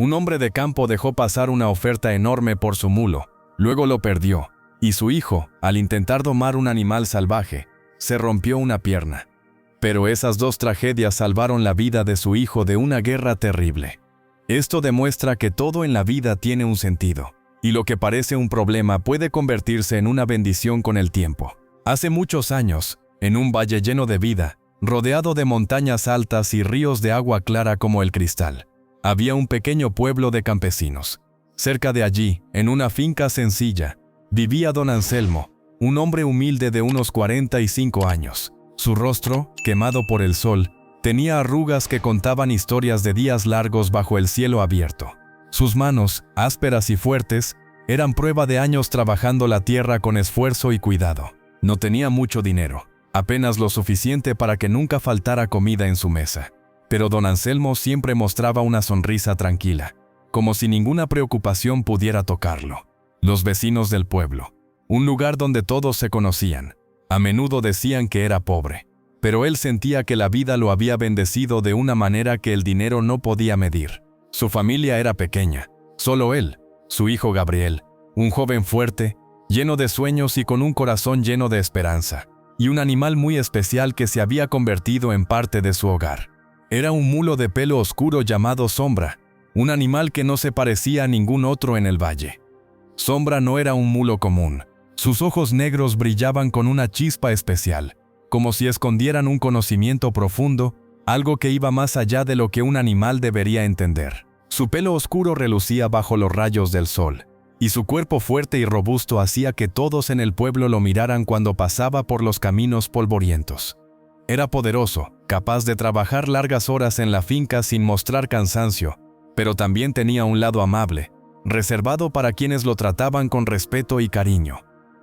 Un hombre de campo dejó pasar una oferta enorme por su mulo, luego lo perdió, y su hijo, al intentar domar un animal salvaje, se rompió una pierna. Pero esas dos tragedias salvaron la vida de su hijo de una guerra terrible. Esto demuestra que todo en la vida tiene un sentido, y lo que parece un problema puede convertirse en una bendición con el tiempo. Hace muchos años, en un valle lleno de vida, rodeado de montañas altas y ríos de agua clara como el cristal, había un pequeño pueblo de campesinos. Cerca de allí, en una finca sencilla, vivía don Anselmo, un hombre humilde de unos 45 años. Su rostro, quemado por el sol, tenía arrugas que contaban historias de días largos bajo el cielo abierto. Sus manos, ásperas y fuertes, eran prueba de años trabajando la tierra con esfuerzo y cuidado. No tenía mucho dinero, apenas lo suficiente para que nunca faltara comida en su mesa. Pero don Anselmo siempre mostraba una sonrisa tranquila, como si ninguna preocupación pudiera tocarlo. Los vecinos del pueblo, un lugar donde todos se conocían, a menudo decían que era pobre, pero él sentía que la vida lo había bendecido de una manera que el dinero no podía medir. Su familia era pequeña, solo él, su hijo Gabriel, un joven fuerte, lleno de sueños y con un corazón lleno de esperanza, y un animal muy especial que se había convertido en parte de su hogar. Era un mulo de pelo oscuro llamado Sombra, un animal que no se parecía a ningún otro en el valle. Sombra no era un mulo común. Sus ojos negros brillaban con una chispa especial, como si escondieran un conocimiento profundo, algo que iba más allá de lo que un animal debería entender. Su pelo oscuro relucía bajo los rayos del sol, y su cuerpo fuerte y robusto hacía que todos en el pueblo lo miraran cuando pasaba por los caminos polvorientos. Era poderoso, capaz de trabajar largas horas en la finca sin mostrar cansancio, pero también tenía un lado amable, reservado para quienes lo trataban con respeto y cariño.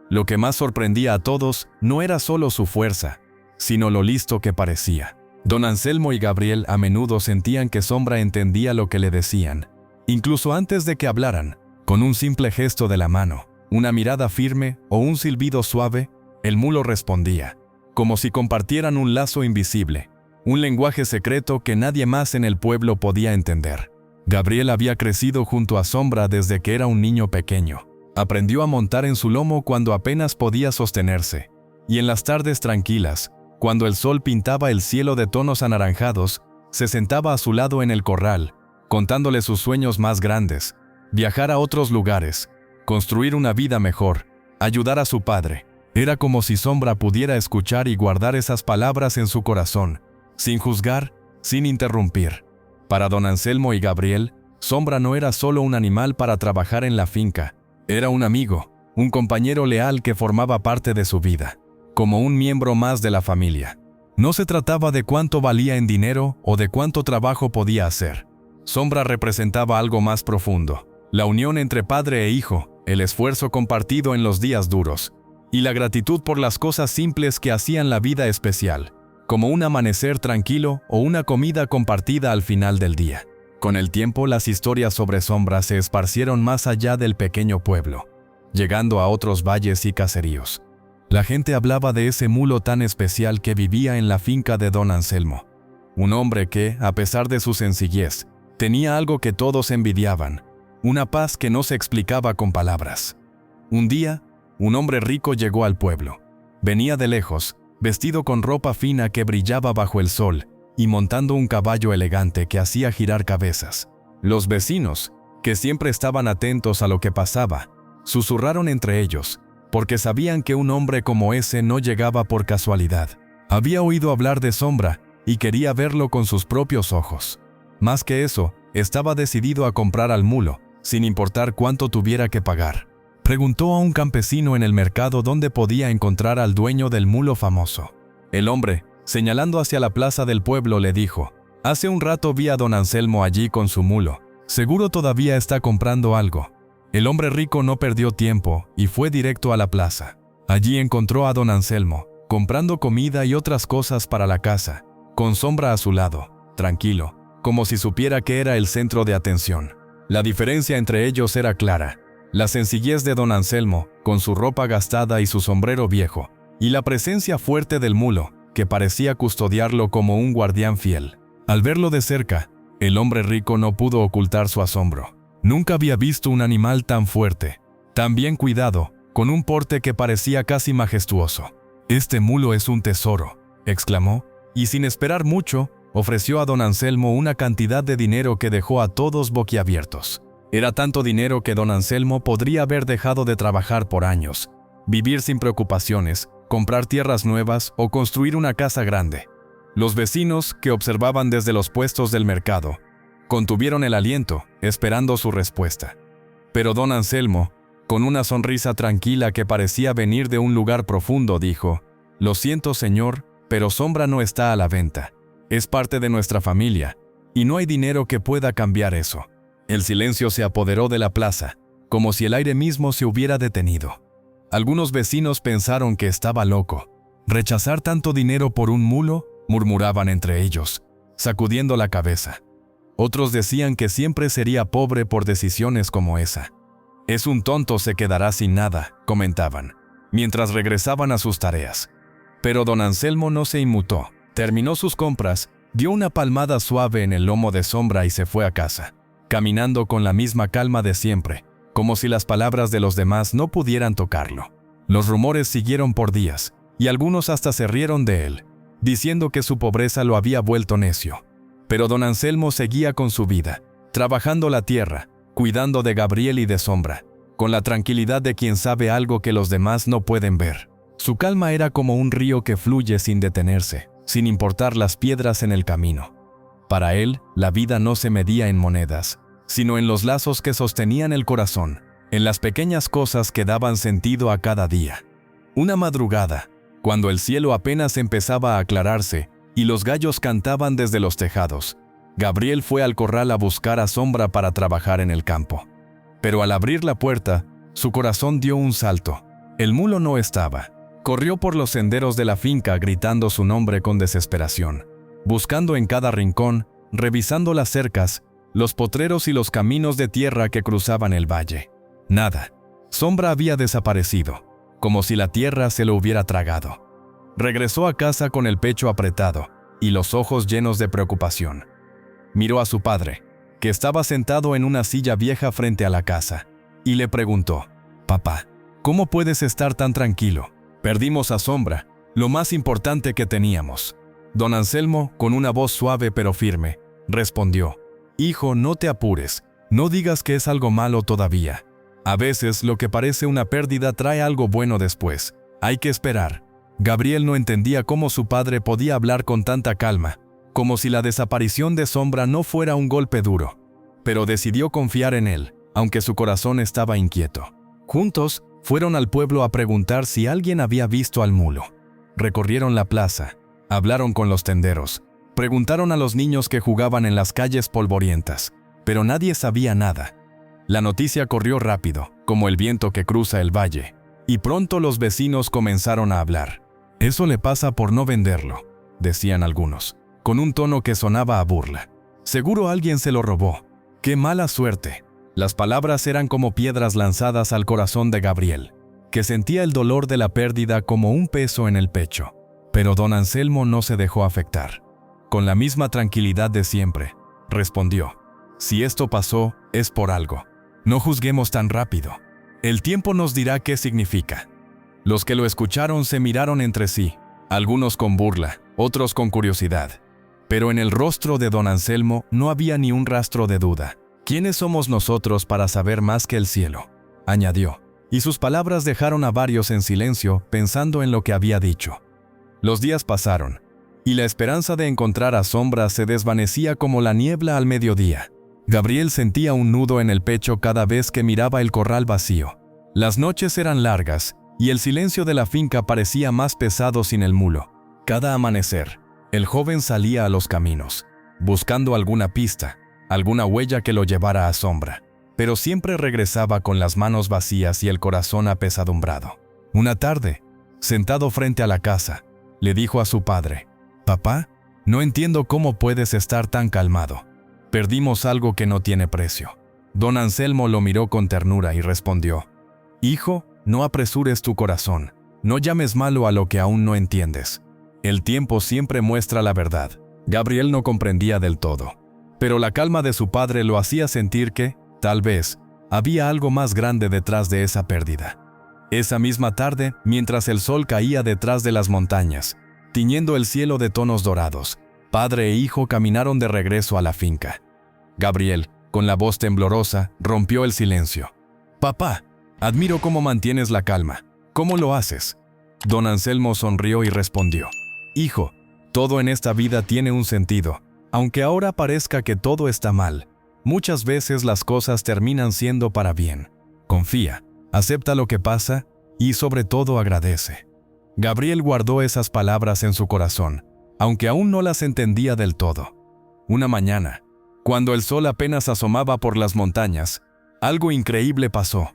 Lo que más sorprendía a todos no era solo su fuerza, sino lo listo que parecía. Don Anselmo y Gabriel a menudo sentían que Sombra entendía lo que le decían, incluso antes de que hablaran. Con un simple gesto de la mano, una mirada firme o un silbido suave, el mulo respondía, como si compartieran un lazo invisible, un lenguaje secreto que nadie más en el pueblo podía entender. Gabriel había crecido junto a Sombra desde que era un niño pequeño. Aprendió a montar en su lomo cuando apenas podía sostenerse, y en las tardes tranquilas, cuando el sol pintaba el cielo de tonos anaranjados, se sentaba a su lado en el corral, contándole sus sueños más grandes, viajar a otros lugares, construir una vida mejor, ayudar a su padre. Era como si Sombra pudiera escuchar y guardar esas palabras en su corazón, sin juzgar, sin interrumpir. Para don Anselmo y Gabriel, Sombra no era solo un animal para trabajar en la finca, era un amigo, un compañero leal que formaba parte de su vida, como un miembro más de la familia. No se trataba de cuánto valía en dinero o de cuánto trabajo podía hacer. Sombra representaba algo más profundo, la unión entre padre e hijo, el esfuerzo compartido en los días duros, y la gratitud por las cosas simples que hacían la vida especial, como un amanecer tranquilo o una comida compartida al final del día. Con el tiempo, las historias sobre Sombra se esparcieron más allá del pequeño pueblo, llegando a otros valles y caseríos. La gente hablaba de ese mulo tan especial que vivía en la finca de don Anselmo. Un hombre que, a pesar de su sencillez, tenía algo que todos envidiaban, una paz que no se explicaba con palabras. Un día, un hombre rico llegó al pueblo. Venía de lejos, vestido con ropa fina que brillaba bajo el sol, y montando un caballo elegante que hacía girar cabezas. Los vecinos, que siempre estaban atentos a lo que pasaba, susurraron entre ellos, porque sabían que un hombre como ese no llegaba por casualidad. Había oído hablar de Sombra y quería verlo con sus propios ojos. Más que eso, estaba decidido a comprar al mulo, sin importar cuánto tuviera que pagar. Preguntó a un campesino en el mercado dónde podía encontrar al dueño del mulo famoso. El hombre, señalando hacia la plaza del pueblo, le dijo: «Hace un rato vi a don Anselmo allí con su mulo. Seguro todavía está comprando algo». El hombre rico no perdió tiempo y fue directo a la plaza. Allí encontró a don Anselmo, comprando comida y otras cosas para la casa, con Sombra a su lado, tranquilo, como si supiera que era el centro de atención. La diferencia entre ellos era clara: la sencillez de don Anselmo, con su ropa gastada y su sombrero viejo, y la presencia fuerte del mulo, que parecía custodiarlo como un guardián fiel. Al verlo de cerca, El hombre rico no pudo ocultar su asombro. Nunca había visto un animal tan fuerte, tan bien cuidado, con un porte que parecía casi majestuoso. «Este mulo es un tesoro», exclamó, y sin esperar mucho, ofreció a don Anselmo una cantidad de dinero que dejó a todos boquiabiertos. Era tanto dinero que don Anselmo podría haber dejado de trabajar por años, vivir sin preocupaciones, comprar tierras nuevas o construir una casa grande. Los vecinos, que observaban desde los puestos del mercado, contuvieron el aliento, esperando su respuesta. Pero don Anselmo, con una sonrisa tranquila que parecía venir de un lugar profundo, dijo: «Lo siento, señor, pero Sombra no está a la venta. Es parte de nuestra familia, y no hay dinero que pueda cambiar eso». El silencio se apoderó de la plaza, como si el aire mismo se hubiera detenido. Algunos vecinos pensaron que estaba loco. «¿Rechazar tanto dinero por un mulo?», murmuraban entre ellos, sacudiendo la cabeza. Otros decían que siempre sería pobre por decisiones como esa. «Es un tonto, se quedará sin nada», comentaban, mientras regresaban a sus tareas. Pero don Anselmo no se inmutó. Terminó sus compras, dio una palmada suave en el lomo de Sombra y se fue a casa, caminando con la misma calma de siempre, como si las palabras de los demás no pudieran tocarlo. Los rumores siguieron por días, y algunos hasta se rieron de él, diciendo que su pobreza lo había vuelto necio. Pero don Anselmo seguía con su vida, trabajando la tierra, cuidando de Gabriel y de Sombra, con la tranquilidad de quien sabe algo que los demás no pueden ver. Su calma era como un río que fluye sin detenerse, sin importar las piedras en el camino. Para él, la vida no se medía en monedas, sino en los lazos que sostenían el corazón, en las pequeñas cosas que daban sentido a cada día. Una madrugada, cuando el cielo apenas empezaba a aclararse y los gallos cantaban desde los tejados, Gabriel fue al corral a buscar a Sombra para trabajar en el campo. Pero al abrir la puerta, su corazón dio un salto. El mulo no estaba. Corrió por los senderos de la finca gritando su nombre con desesperación, buscando en cada rincón, revisando las cercas, los potreros y los caminos de tierra que cruzaban el valle. Nada. Sombra había desaparecido, como si la tierra se lo hubiera tragado. Regresó a casa con el pecho apretado y los ojos llenos de preocupación. Miró a su padre, que estaba sentado en una silla vieja frente a la casa, y le preguntó: «Papá, ¿cómo puedes estar tan tranquilo? Perdimos a Sombra, lo más importante que teníamos». Don Anselmo, con una voz suave pero firme, respondió: «Hijo, no te apures, no digas que es algo malo todavía. A veces lo que parece una pérdida trae algo bueno después. Hay que esperar». Gabriel no entendía cómo su padre podía hablar con tanta calma, como si la desaparición de Sombra no fuera un golpe duro. Pero decidió confiar en él, aunque su corazón estaba inquieto. Juntos, fueron al pueblo a preguntar si alguien había visto al mulo. Recorrieron la plaza, hablaron con los tenderos, preguntaron a los niños que jugaban en las calles polvorientas, pero nadie sabía nada. La noticia corrió rápido, como el viento que cruza el valle, y pronto los vecinos comenzaron a hablar. «Eso le pasa por no venderlo», decían algunos, con un tono que sonaba a burla. «Seguro alguien se lo robó. ¡Qué mala suerte!». Las palabras eran como piedras lanzadas al corazón de Gabriel, que sentía el dolor de la pérdida como un peso en el pecho. Pero don Anselmo no se dejó afectar. Con la misma tranquilidad de siempre, respondió: «Si esto pasó, es por algo. No juzguemos tan rápido. El tiempo nos dirá qué significa». Los que lo escucharon se miraron entre sí, algunos con burla, otros con curiosidad. Pero en el rostro de don Anselmo no había ni un rastro de duda. «¿Quiénes somos nosotros para saber más que el cielo?», añadió, y sus palabras dejaron a varios en silencio pensando en lo que había dicho. Los días pasaron, y la esperanza de encontrar a Sombra se desvanecía como la niebla al mediodía. Gabriel sentía un nudo en el pecho cada vez que miraba el corral vacío. Las noches eran largas, y el silencio de la finca parecía más pesado sin el mulo. Cada amanecer, el joven salía a los caminos, buscando alguna pista, alguna huella que lo llevara a Sombra, pero siempre regresaba con las manos vacías y el corazón apesadumbrado. Una tarde, sentado frente a la casa, le dijo a su padre: «Papá, no entiendo cómo puedes estar tan calmado. Perdimos algo que no tiene precio». Don Anselmo lo miró con ternura y respondió: «Hijo, no apresures tu corazón, no llames malo a lo que aún no entiendes. El tiempo siempre muestra la verdad». Gabriel no comprendía del todo, Pero la calma de su padre lo hacía sentir que, tal vez, había algo más grande detrás de esa pérdida. Esa misma tarde, mientras el sol caía detrás de las montañas, tiñendo el cielo de tonos dorados, padre e hijo caminaron de regreso a la finca. Gabriel, con la voz temblorosa, rompió el silencio. «Papá, admiro cómo mantienes la calma. ¿Cómo lo haces?». Don Anselmo sonrió y respondió: «Hijo, todo en esta vida tiene un sentido. Aunque ahora parezca que todo está mal, muchas veces las cosas terminan siendo para bien. Confía, acepta lo que pasa y sobre todo agradece». Gabriel guardó esas palabras en su corazón, aunque aún no las entendía del todo. Una mañana, cuando el sol apenas asomaba por las montañas, algo increíble pasó.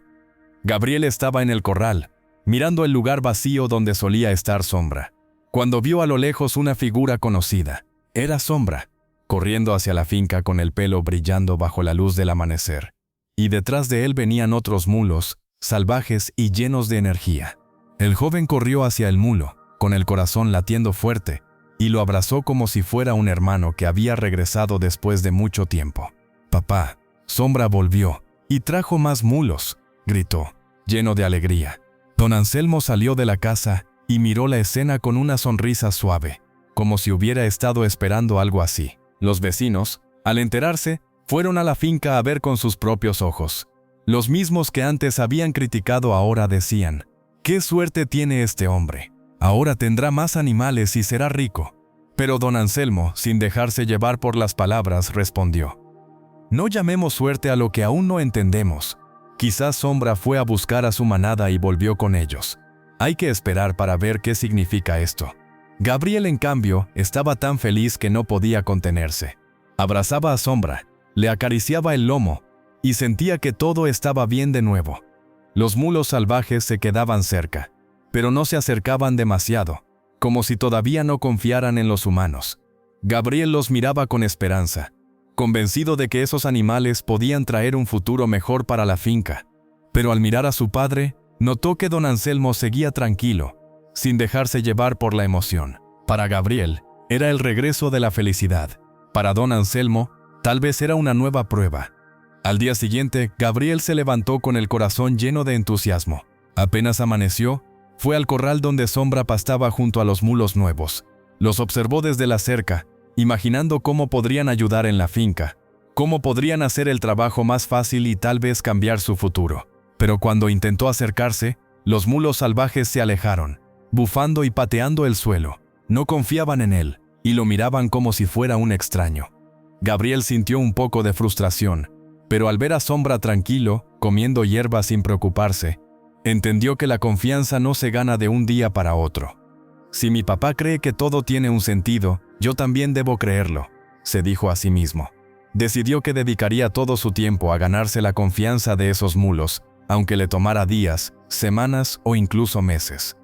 Gabriel estaba en el corral, mirando el lugar vacío donde solía estar Sombra, cuando vio a lo lejos una figura conocida. Era Sombra, corriendo hacia la finca con el pelo brillando bajo la luz del amanecer, y detrás de él venían otros mulos, salvajes y llenos de energía. El joven corrió hacia el mulo, con el corazón latiendo fuerte, y lo abrazó como si fuera un hermano que había regresado después de mucho tiempo. «Papá, Sombra volvió, y trajo más mulos», gritó, lleno de alegría. Don Anselmo salió de la casa y miró la escena con una sonrisa suave, como si hubiera estado esperando algo así. Los vecinos, al enterarse, fueron a la finca a ver con sus propios ojos. Los mismos que antes habían criticado ahora decían: «¡Qué suerte tiene este hombre! Ahora tendrá más animales y será rico». Pero don Anselmo, sin dejarse llevar por las palabras, respondió: «No llamemos suerte a lo que aún no entendemos. Quizás Sombra fue a buscar a su manada y volvió con ellos. Hay que esperar para ver qué significa esto». Gabriel, en cambio, estaba tan feliz que no podía contenerse. Abrazaba a Sombra, le acariciaba el lomo, y sentía que todo estaba bien de nuevo. Los mulos salvajes se quedaban cerca, pero no se acercaban demasiado, como si todavía no confiaran en los humanos. Gabriel los miraba con esperanza, convencido de que esos animales podían traer un futuro mejor para la finca. Pero al mirar a su padre, notó que don Anselmo seguía tranquilo, sin dejarse llevar por la emoción. Para Gabriel, era el regreso de la felicidad. Para don Anselmo, tal vez era una nueva prueba. Al día siguiente, Gabriel se levantó con el corazón lleno de entusiasmo. Apenas amaneció, fue al corral donde Sombra pastaba junto a los mulos nuevos. Los observó desde la cerca, imaginando cómo podrían ayudar en la finca, cómo podrían hacer el trabajo más fácil y tal vez cambiar su futuro. Pero cuando intentó acercarse, los mulos salvajes se alejaron, bufando y pateando el suelo. No confiaban en él, y lo miraban como si fuera un extraño. Gabriel sintió un poco de frustración, pero al ver a Sombra tranquilo, comiendo hierba sin preocuparse, entendió que la confianza no se gana de un día para otro. «Si mi papá cree que todo tiene un sentido, yo también debo creerlo», se dijo a sí mismo. Decidió que dedicaría todo su tiempo a ganarse la confianza de esos mulos, aunque le tomara días, semanas o incluso meses.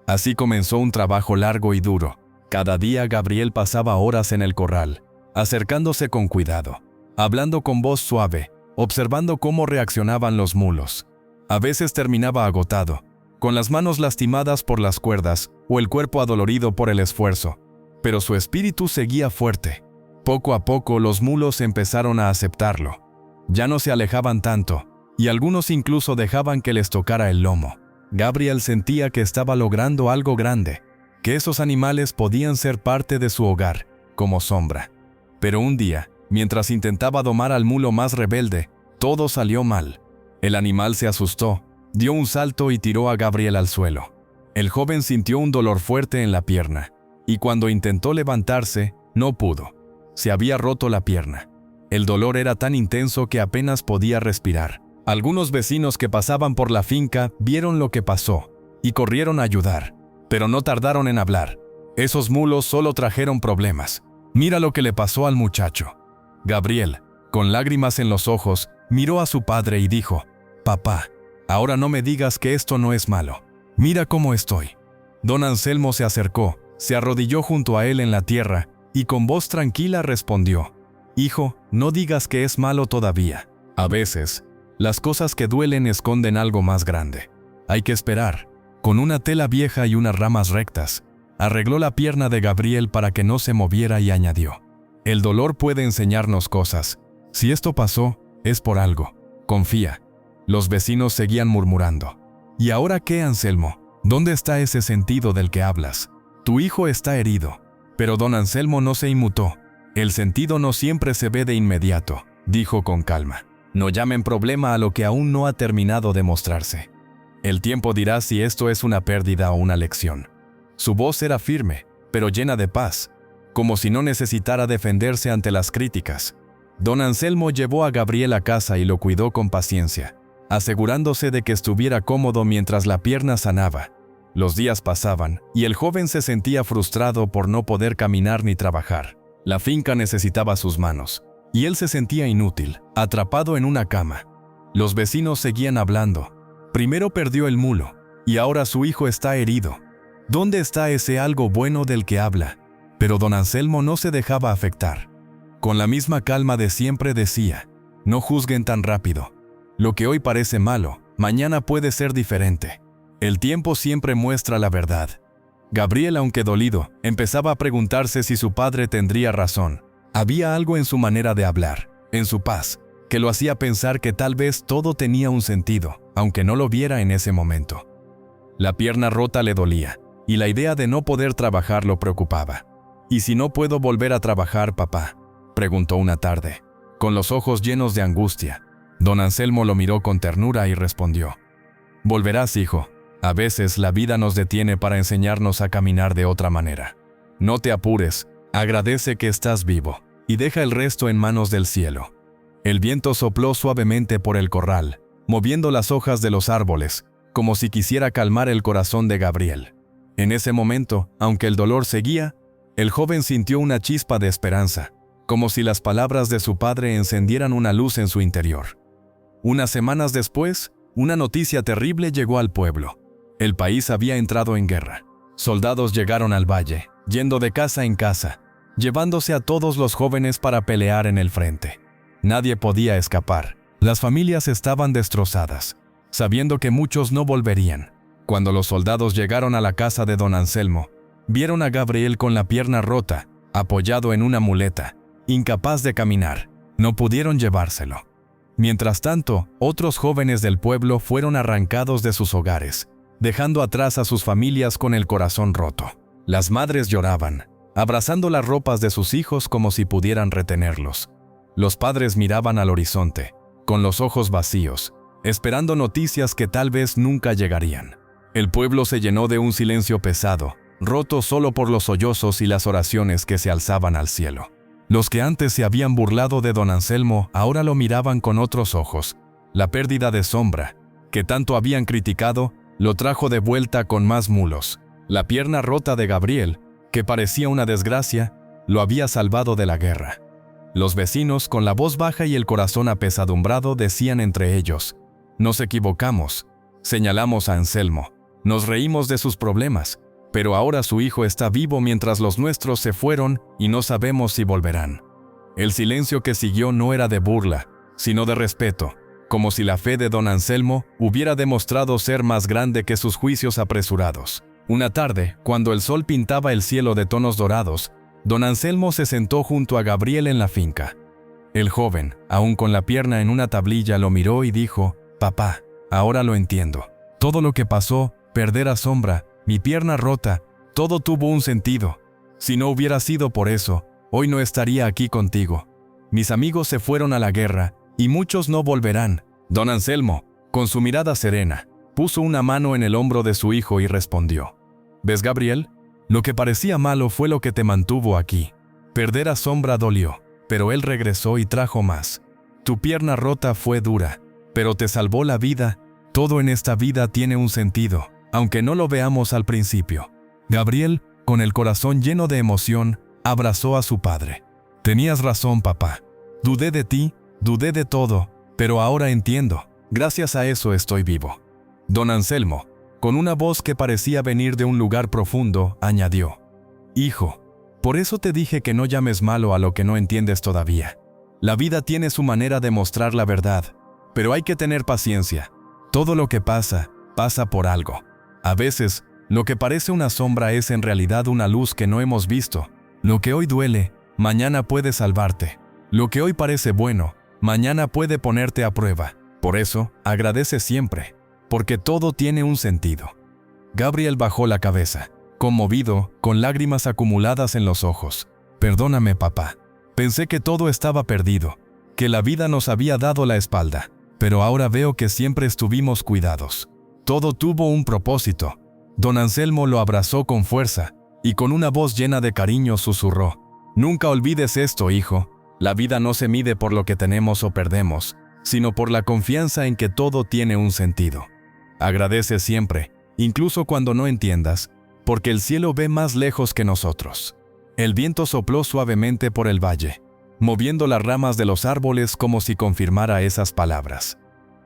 Así comenzó un trabajo largo y duro. Cada día Gabriel pasaba horas en el corral, acercándose con cuidado, hablando con voz suave, observando cómo reaccionaban los mulos. A veces terminaba agotado, con las manos lastimadas por las cuerdas o el cuerpo adolorido por el esfuerzo, pero su espíritu seguía fuerte. Poco a poco los mulos empezaron a aceptarlo. Ya no se alejaban tanto, y algunos incluso dejaban que les tocara el lomo. Gabriel sentía que estaba logrando algo grande, que esos animales podían ser parte de su hogar, como Sombra. Pero un día, mientras intentaba domar al mulo más rebelde, todo salió mal. El animal se asustó, dio un salto y tiró a Gabriel al suelo. El joven sintió un dolor fuerte en la pierna, y cuando intentó levantarse, no pudo. Se había roto la pierna. El dolor era tan intenso que apenas podía respirar. Algunos vecinos que pasaban por la finca vieron lo que pasó y corrieron a ayudar, pero no tardaron en hablar. Esos mulos solo trajeron problemas. «Mira lo que le pasó al muchacho». Gabriel, con lágrimas en los ojos, miró a su padre y dijo: «Papá, ahora no me digas que esto no es malo. Mira cómo estoy». Don Anselmo se acercó, se arrodilló junto a él en la tierra y con voz tranquila respondió: «Hijo, no digas que es malo todavía. A veces, las cosas que duelen esconden algo más grande. Hay que esperar». Con una tela vieja y unas ramas rectas, arregló la pierna de Gabriel para que no se moviera y añadió: El dolor puede enseñarnos cosas. Si esto pasó, es por algo. Confía. Los vecinos seguían murmurando. ¿Y ahora qué, Anselmo? ¿Dónde está ese sentido del que hablas? Tu hijo está herido. Pero don Anselmo no se inmutó. El sentido no siempre se ve de inmediato, dijo con calma. No llamen problema a lo que aún no ha terminado de mostrarse. El tiempo dirá si esto es una pérdida o una lección. Su voz era firme, pero llena de paz, como si no necesitara defenderse ante las críticas. Don Anselmo llevó a Gabriel a casa y lo cuidó con paciencia, asegurándose de que estuviera cómodo mientras la pierna sanaba. Los días pasaban, y el joven se sentía frustrado por no poder caminar ni trabajar. La finca necesitaba sus manos, y él se sentía inútil, atrapado en una cama. Los vecinos seguían hablando. Primero perdió el mulo, y ahora su hijo está herido. ¿Dónde está ese algo bueno del que habla? Pero don Anselmo no se dejaba afectar. Con la misma calma de siempre decía, no juzguen tan rápido. Lo que hoy parece malo, mañana puede ser diferente. El tiempo siempre muestra la verdad. Gabriel, aunque dolido, empezaba a preguntarse si su padre tendría razón. Había algo en su manera de hablar, en su paz, que lo hacía pensar que tal vez todo tenía un sentido, aunque no lo viera en ese momento. La pierna rota le dolía, y la idea de no poder trabajar lo preocupaba. ¿Y si no puedo volver a trabajar, papá?, preguntó una tarde, con los ojos llenos de angustia. Don Anselmo lo miró con ternura y respondió, «Volverás, hijo. A veces la vida nos detiene para enseñarnos a caminar de otra manera. No te apures, agradece que estás vivo, y deja el resto en manos del cielo». El viento sopló suavemente por el corral, moviendo las hojas de los árboles, como si quisiera calmar el corazón de Gabriel. En ese momento, aunque el dolor seguía, el joven sintió una chispa de esperanza, como si las palabras de su padre encendieran una luz en su interior. Unas semanas después, una noticia terrible llegó al pueblo. El país había entrado en guerra. Soldados llegaron al valle, yendo de casa en casa, llevándose a todos los jóvenes para pelear en el frente. Nadie podía escapar. Las familias estaban destrozadas, sabiendo que muchos no volverían. Cuando los soldados llegaron a la casa de don Anselmo, vieron a Gabriel con la pierna rota, apoyado en una muleta, incapaz de caminar. No pudieron llevárselo. Mientras tanto, otros jóvenes del pueblo fueron arrancados de sus hogares, dejando atrás a sus familias con el corazón roto. Las madres lloraban, abrazando las ropas de sus hijos como si pudieran retenerlos. Los padres miraban al horizonte, con los ojos vacíos, esperando noticias que tal vez nunca llegarían. El pueblo se llenó de un silencio pesado, roto solo por los sollozos y las oraciones que se alzaban al cielo. Los que antes se habían burlado de don Anselmo ahora lo miraban con otros ojos. La pérdida de Sombra, que tanto habían criticado, lo trajo de vuelta con más mulos. La pierna rota de Gabriel, que parecía una desgracia, lo había salvado de la guerra. Los vecinos, con la voz baja y el corazón apesadumbrado, decían entre ellos, «Nos equivocamos, señalamos a Anselmo, nos reímos de sus problemas, pero ahora su hijo está vivo mientras los nuestros se fueron y no sabemos si volverán». El silencio que siguió no era de burla, sino de respeto, como si la fe de don Anselmo hubiera demostrado ser más grande que sus juicios apresurados. Una tarde, cuando el sol pintaba el cielo de tonos dorados, don Anselmo se sentó junto a Gabriel en la finca. El joven, aún con la pierna en una tablilla, lo miró y dijo, «Papá, ahora lo entiendo. Todo lo que pasó, perder a Sombra, mi pierna rota, todo tuvo un sentido. Si no hubiera sido por eso, hoy no estaría aquí contigo. Mis amigos se fueron a la guerra, y muchos no volverán». Don Anselmo, con su mirada serena, puso una mano en el hombro de su hijo y respondió, «¿Ves, Gabriel? Lo que parecía malo fue lo que te mantuvo aquí. Perder a Sombra dolió, pero él regresó y trajo más. Tu pierna rota fue dura, pero te salvó la vida. Todo en esta vida tiene un sentido, aunque no lo veamos al principio». Gabriel, con el corazón lleno de emoción, abrazó a su padre. «Tenías razón, papá. Dudé de ti, dudé de todo, pero ahora entiendo. Gracias a eso estoy vivo». Don Anselmo, con una voz que parecía venir de un lugar profundo, añadió, «Hijo, por eso te dije que no llames malo a lo que no entiendes todavía. La vida tiene su manera de mostrar la verdad, pero hay que tener paciencia. Todo lo que pasa, pasa por algo. A veces, lo que parece una sombra es en realidad una luz que no hemos visto. Lo que hoy duele, mañana puede salvarte. Lo que hoy parece bueno, mañana puede ponerte a prueba. Por eso, agradece siempre, porque todo tiene un sentido. Gabriel bajó la cabeza, conmovido, con lágrimas acumuladas en los ojos. Perdóname, papá. Pensé que todo estaba perdido, que la vida nos había dado la espalda, pero ahora veo que siempre estuvimos cuidados. Todo tuvo un propósito. Don Anselmo lo abrazó con fuerza y con una voz llena de cariño susurró: Nunca olvides esto, hijo. La vida no se mide por lo que tenemos o perdemos, sino por la confianza en que todo tiene un sentido. Agradece siempre, incluso cuando no entiendas, porque el cielo ve más lejos que nosotros. El viento sopló suavemente por el valle, moviendo las ramas de los árboles como si confirmara esas palabras.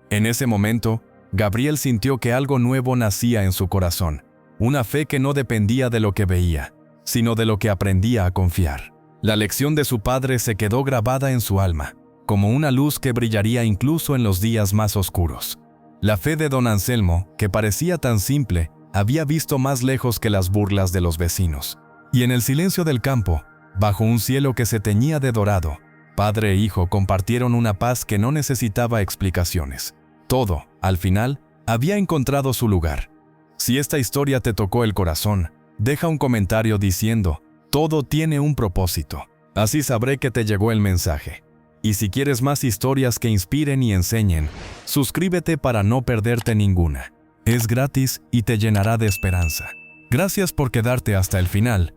En ese momento, Gabriel sintió que algo nuevo nacía en su corazón, una fe que no dependía de lo que veía, sino de lo que aprendía a confiar. La lección de su padre se quedó grabada en su alma, como una luz que brillaría incluso en los días más oscuros. La fe de don Anselmo, que parecía tan simple, había visto más lejos que las burlas de los vecinos. Y en el silencio del campo, bajo un cielo que se teñía de dorado, padre e hijo compartieron una paz que no necesitaba explicaciones. Todo, al final, había encontrado su lugar. Si esta historia te tocó el corazón, deja un comentario diciendo: todo tiene un propósito. Así sabré que te llegó el mensaje. Y si quieres más historias que inspiren y enseñen, suscríbete para no perderte ninguna. Es gratis y te llenará de esperanza. Gracias por quedarte hasta el final.